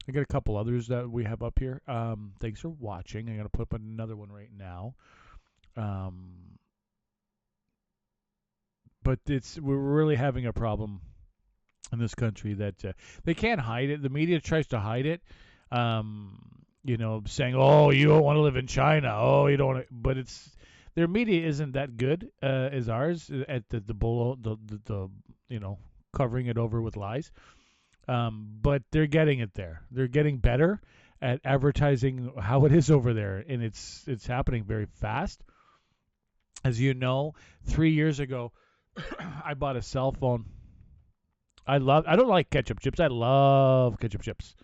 I got a couple others that we have up here. Thanks for watching. I'm going to put up another one right now. But we're really having a problem in this country that they can't hide it. The media tries to hide it, saying, "Oh, you don't want to live in China. Oh, you don't." But their media isn't that good as ours at the covering it over with lies. But they're getting it there. They're getting better at advertising how it is over there, and it's happening very fast. As you know, 3 years ago, I bought a cell phone. I don't like ketchup chips. I love ketchup chips.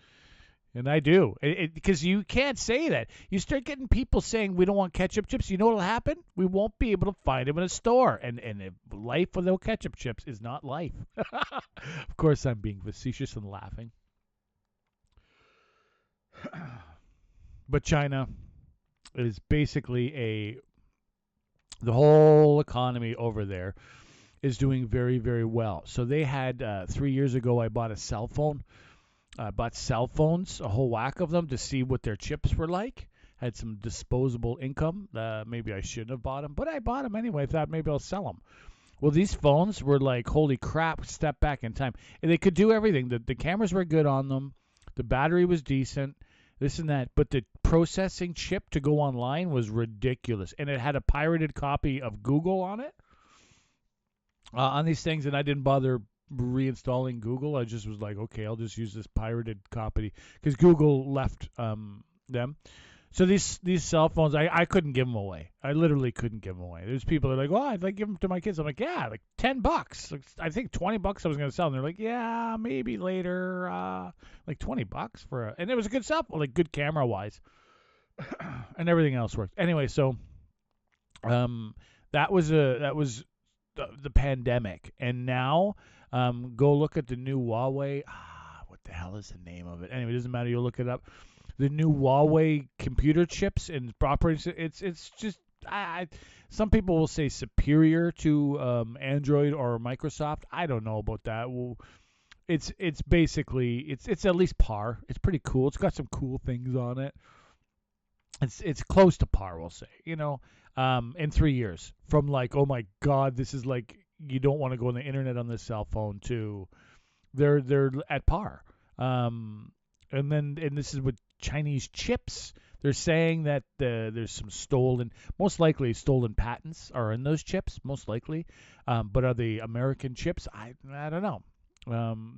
And I do. Because you can't say that. You start getting people saying we don't want ketchup chips. You know what will happen? We won't be able to find them in a store. And life without ketchup chips is not life. Of course, I'm being facetious and laughing. But China is basically the whole economy over there is doing very, very well. So they had 3 years ago, I bought a cell phone. I bought cell phones, a whole whack of them, to see what their chips were like. Had some disposable income. Maybe I shouldn't have bought them, but I bought them anyway. I thought maybe I'll sell them. Well, these phones were like, holy crap, step back in time. And they could do everything. The cameras were good on them. The battery was decent, this and that. But the processing chip to go online was ridiculous. And it had a pirated copy of Google on it. On these things, and I didn't bother reinstalling Google. I just was like, okay, I'll just use this pirated copy because Google left them. So these cell phones, I couldn't give them away. I literally couldn't give them away. There's people that are like, oh, I'd like to give them to my kids. I'm like, yeah, like $10. Like, I think $20 I was going to sell them. They're like, yeah, maybe later. Like $20 and it was a good cell phone, like good camera wise, and everything else worked. Anyway, so That was the pandemic. And now, go look at the new Huawei. What the hell is the name of it? Anyway, it doesn't matter. You'll look it up. The new Huawei computer chips and operating. It's just some people will say superior to Android or Microsoft. I don't know about that. Well, it's basically it's at least par. It's pretty cool. It's got some cool things on it. It's close to par, we'll say. In 3 years, from like, oh my God, this is like you don't want to go on the internet on this cell phone, to they're at par. And this is with Chinese chips. They're saying that there's some most likely stolen patents are in those chips, most likely. But are they American chips? I don't know.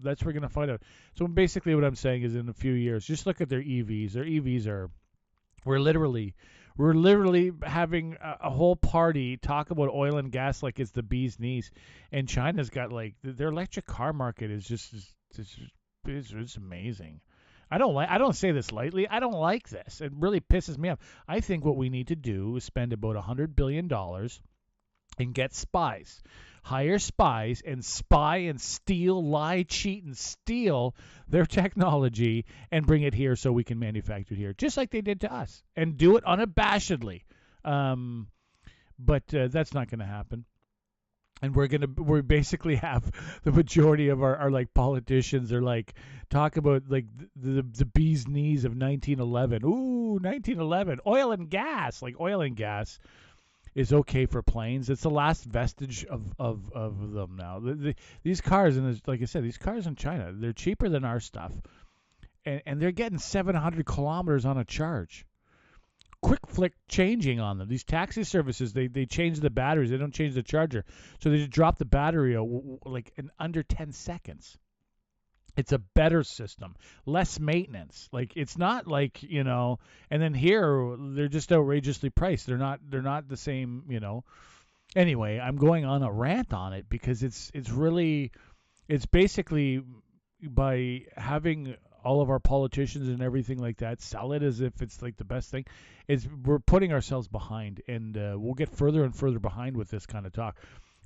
That's what we're gonna find out. So basically, what I'm saying is, in a few years, just look at their EVs. Their EVs are we're literally having a whole party talk about oil and gas like it's the bee's knees, and China's got like their electric car market is just it's amazing. I don't say this lightly. I don't like this. It really pisses me off. I think what we need to do is spend about $100 billion and get spies. Hire spies and spy and steal, lie, cheat, and steal their technology and bring it here so we can manufacture it here, just like they did to us, and do it unabashedly. But that's not going to happen. And we basically have the majority of our like politicians are like talk about like the bee's knees of 1911. Ooh, 1911, oil and gas. Like oil and gas is okay for planes. It's the last vestige of them now. These cars, and like I said, these cars in China, they're cheaper than our stuff, and they're getting 700 kilometers on a charge. Quick flick changing on them. These taxi services, they change the batteries. They don't change the charger. So they just drop the battery like in under 10 seconds. It's a better system, less maintenance. Like it's not like, and then here they're just outrageously priced. They're not the same, Anyway, I'm going on a rant on it because it's basically by having all of our politicians and everything like that sell it as if it's like the best thing, we're putting ourselves behind, and we'll get further and further behind with this kind of talk.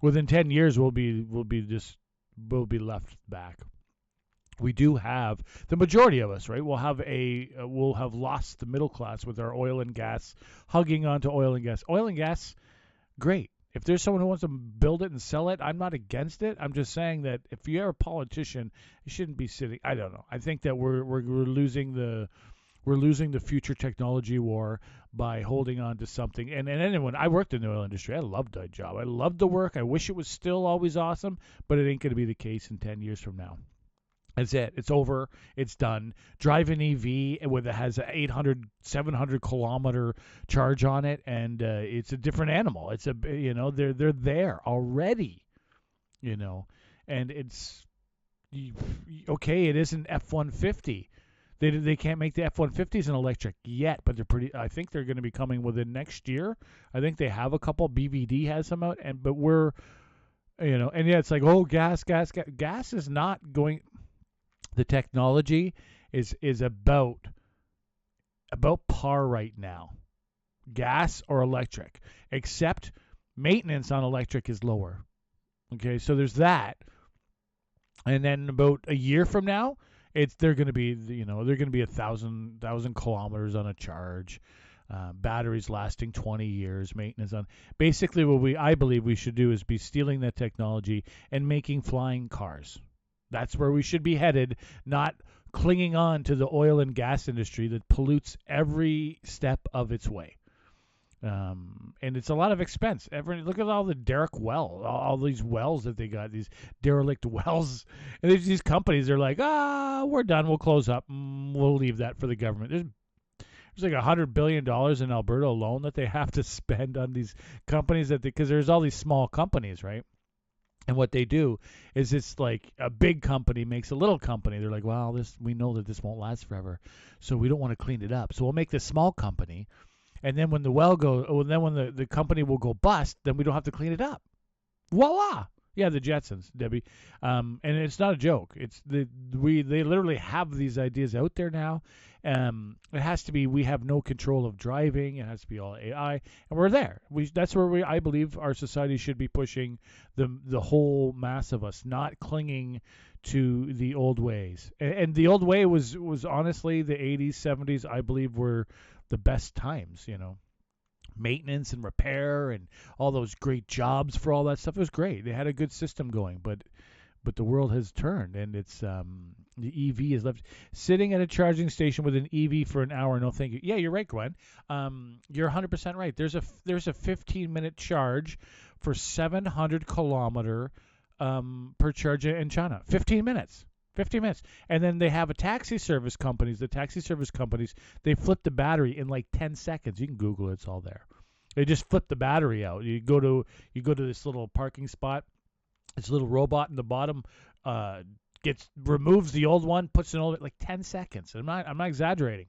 Within 10 years, we'll be left back. We do have the majority of us, right? We'll have lost the middle class with our oil and gas, hugging onto oil and gas. Oil and gas, great. If there's someone who wants to build it and sell it, I'm not against it. I'm just saying that if you're a politician, you shouldn't be sitting. I don't know. I think that we're losing the future technology war by holding on to something. And anyone, I worked in the oil industry. I loved that job. I loved the work. I wish it was still always awesome, but it ain't going to be the case in 10 years from now. That's it. It's over. It's done. Drive an EV with it has an 800, 700 kilometer charge on it, and it's a different animal. It's they're there already, and it's okay. It isn't F-150. They can't make the F-150s an electric yet, but I think they're going to be coming within next year. I think they have a couple. BVD has some out, but we're, and yeah, it's like, oh, gas is not going. The technology is about par right now, gas or electric, except maintenance on electric is lower. Okay, so there's that, and then about a year from now, they're going to be 1,000 kilometers on a charge, batteries lasting 20 years, maintenance on. Basically, what I believe we should do is be stealing that technology and making flying cars. That's where we should be headed, not clinging on to the oil and gas industry that pollutes every step of its way. And it's a lot of expense. Look at all the derrick wells, all these wells that they got, these derelict wells. And there's these companies, they're like, we're done, we'll close up, we'll leave that for the government. There's like $100 billion in Alberta alone that they have to spend on these companies because there's all these small companies, right? And what they do is it's like a big company makes a little company. They're like, well, we know that this won't last forever, so we don't want to clean it up. So we'll make this small company, and then when when the company will go bust, then we don't have to clean it up. Voila! Yeah, the Jetsons, Debbie. And it's not a joke. They literally have these ideas out there now, It has to be. We have no control of driving. It has to be all AI, and we're there. That's where I believe our society should be pushing the whole mass of us, not clinging to the old ways. And the old way was honestly the 80s, 70s. I believe were the best times. Maintenance and repair and all those great jobs for all that stuff. It was great. They had a good system going, but the world has turned, and it's the EV is left sitting at a charging station with an EV for an hour. No, thank you. Yeah, you're right, Gwen. You're 100% right. There's a 15-minute charge for 700 kilometer per charge in China. 15 minutes. 15 minutes. And then they have a taxi service companies. The taxi service companies, they flip the battery in like 10 seconds. You can Google it. It's all there. They just flip the battery out. You go to this little parking spot. This little robot in the bottom removes the old one, puts an old, like 10 seconds. I'm not exaggerating.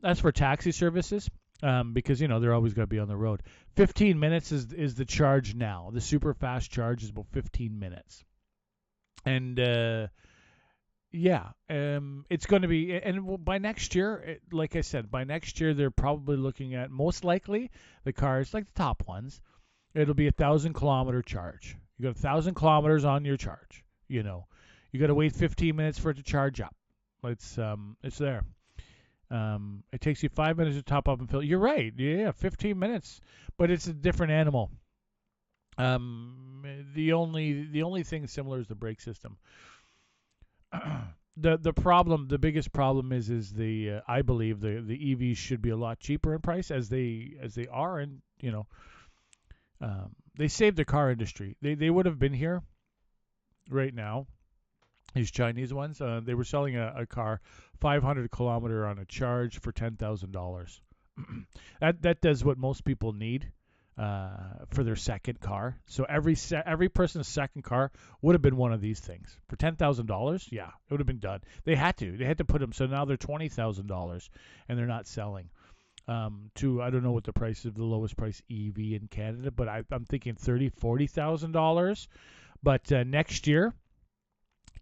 That's for taxi services, because they're always going to be on the road. 15 minutes is the charge now. The super fast charge is about 15 minutes. And it's going to be, and by next year, like I said, by next year they're probably looking at, most likely, the cars like the top ones. It'll be 1,000-kilometer charge. You got 1,000 kilometers on your charge. You got to wait 15 minutes for it to charge up. It's there. It takes you 5 minutes to top up and fill. You're right. Yeah, 15 minutes, but it's a different animal. The only thing similar is the brake system. The biggest problem is I believe the EVs should be a lot cheaper in price as they are, and they saved the car industry. They would have been here right now. These Chinese ones, they were selling a car 500 kilometer on a charge for $10,000. That does what most people need for their second car. So every person's second car would have been one of these things for $10,000. Yeah, it would have been done. They had to put them. So now they're $20,000, and they're not selling. I don't know what the price of the lowest price EV in Canada, but I'm thinking $30,000-$40,000. But next year,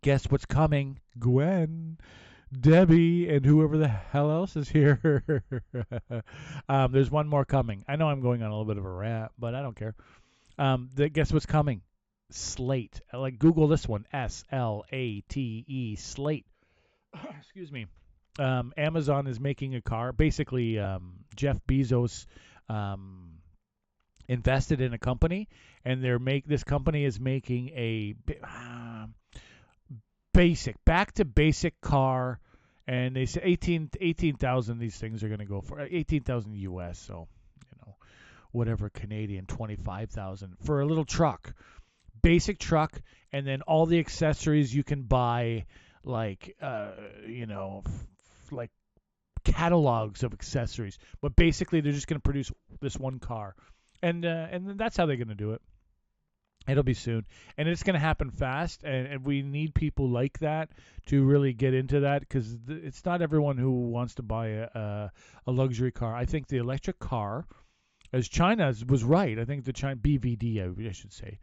guess what's coming? Gwen, Debbie, and whoever the hell else is here. There's one more coming. I know I'm going on a little bit of a rant, but I don't care. Guess what's coming? Slate. Like Google this one. SLATE. Slate. Excuse me. Amazon is making a car. Basically, Jeff Bezos invested in a company, and this company is making a back to basic car, and they say 18,000 these things are going to go for, 18,000 US, so whatever Canadian, 25,000 for a little truck, basic truck, and then all the accessories you can buy, like like catalogs of accessories, but basically they're just going to produce this one car, and that's how they're going to do it. It'll be soon, and it's going to happen fast, and we need people like that to really get into that, because it's not everyone who wants to buy a luxury car. I think the electric car, as China was right, I think the China BVD, I should say,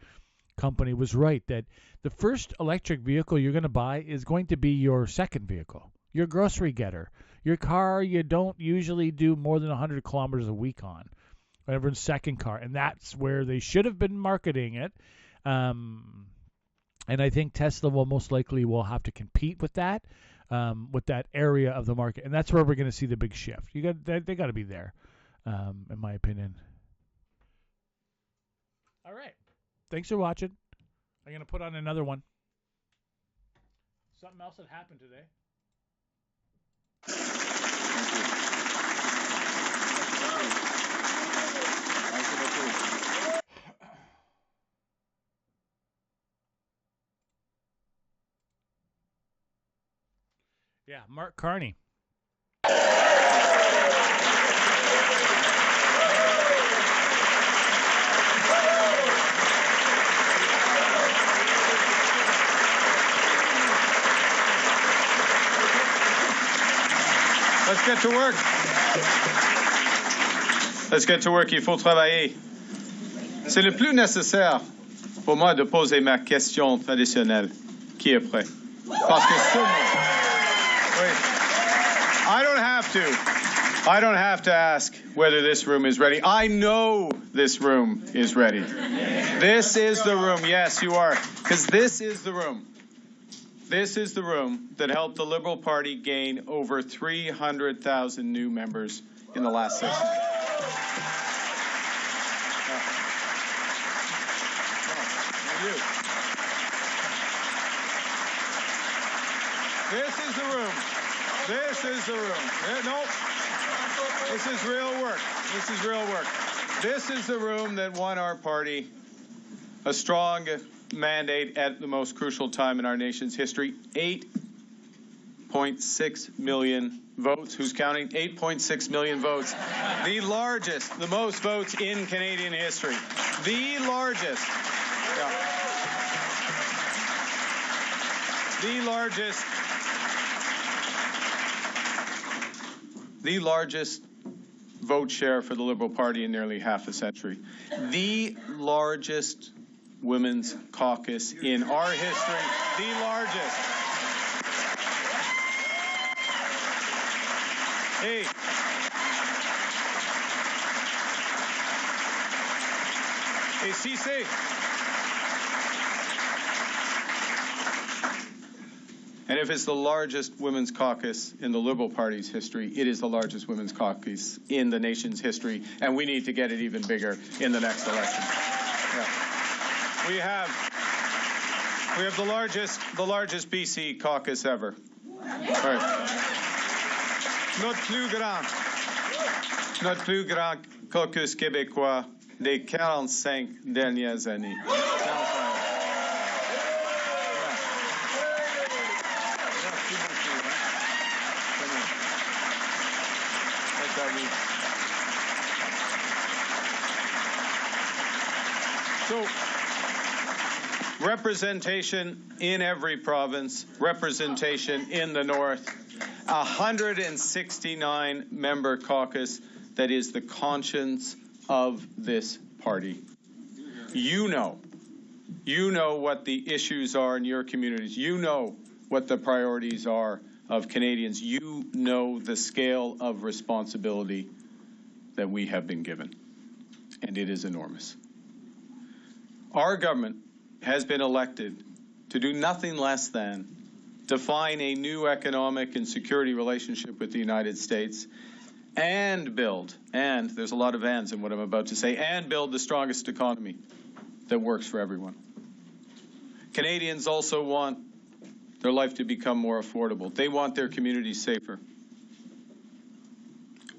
company was right, that the first electric vehicle you're going to buy is going to be your second vehicle, your grocery getter, your car you don't usually do more than 100 kilometers a week on. Everyone's second car, and that's where they should have been marketing it. And I think Tesla will have to compete with that area of the market, and that's where we're going to see the big shift. They got to be there, in my opinion. All right, thanks for watching. I'm going to put on another one. Something else that happened today. Yeah, Mark Carney. Let's get to work. Let's get to work. Il faut travailler. C'est le plus nécessaire pour moi de poser ma question traditionnelle. Qui est prêt? Parce que tout le monde... Oui. I don't have to ask whether this room is ready. I know this room is ready. This is the room. Yes, you are. Because this is the room. This is the room that helped the Liberal Party gain over 300,000 new members in the last session. This is the room. This is the room. Nope. This is real work. This is real work. This is the room that won our party a strong mandate at the most crucial time in our nation's history. 8.6 million votes. Who's counting? 8.6 million votes. The largest, the most votes in Canadian history. The largest. Yeah. The largest vote share for the Liberal Party in nearly half a century. The largest women's caucus in our history. The largest. Hey. Hey, CC. And if it's the largest women's caucus in the Liberal Party's history, it is the largest women's caucus in the nation's history, and we need to get it even bigger in the next election. Yeah. We have the largest BC caucus ever. Right. Notre plus grand caucus québécois des 45 dernières années. So, representation in every province, representation in the North, 169-member caucus that is the conscience of this party. You know what the issues are in your communities. You know what the priorities are of Canadians. You know the scale of responsibility that we have been given, and it is enormous. Our government has been elected to do nothing less than define a new economic and security relationship with the United States and build, and there's a lot of ands in what I'm about to say, and build the strongest economy that works for everyone. Canadians also want their life to become more affordable. They want their communities safer.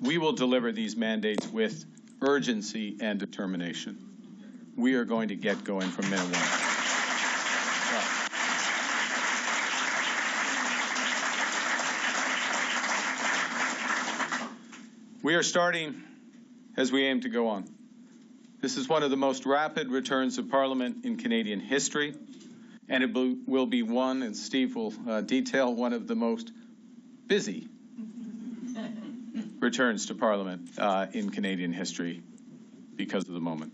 We will deliver these mandates with urgency and determination. We are going to get going from minute one. We are starting as we aim to go on. This is one of the most rapid returns of Parliament in Canadian history, and it will be one, and Steve will detail, one of the most busy returns to Parliament in Canadian history because of the moment.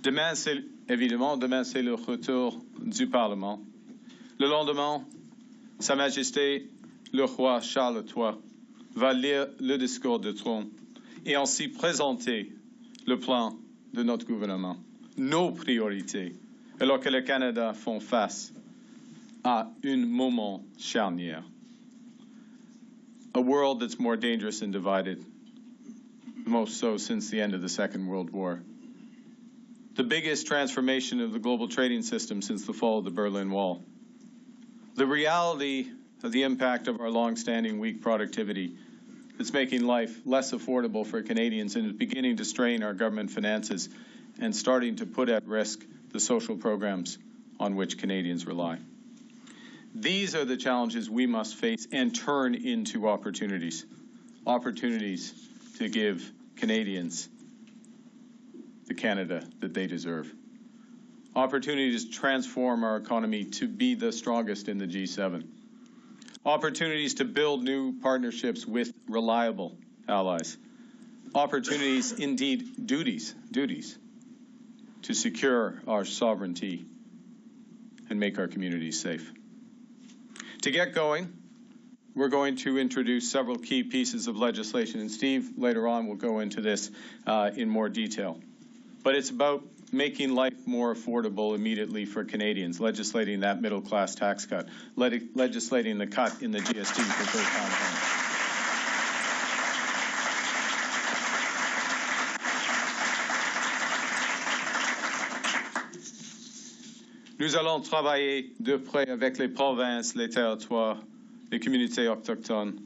Demain, c'est le retour du Parlement. Le lendemain, Sa Majesté, le roi Charles III, va lire le discours de trône et ainsi présenter le plan de notre gouvernement, nos priorités, alors que le Canada font face à un moment charnière. A world that's more dangerous and divided, most so since the end of the Second World War. The biggest transformation of the global trading system since the fall of the Berlin Wall. The reality of the impact of our long-standing weak productivity that's making life less affordable for Canadians and is beginning to strain our government finances and starting to put at risk the social programs on which Canadians rely. These are the challenges we must face and turn into opportunities. Opportunities to give Canadians the Canada that they deserve. Opportunities to transform our economy to be the strongest in the G7. Opportunities to build new partnerships with reliable allies. Opportunities, indeed duties to secure our sovereignty and make our communities safe. To get going, we're going to introduce several key pieces of legislation, and Steve later on will go into this in more detail. But it's about making life more affordable immediately for Canadians, legislating that middle-class tax cut, legislating the cut in the GST for first-time homes. Nous allons travailler de près avec les provinces, les territoires, les communautés autochtones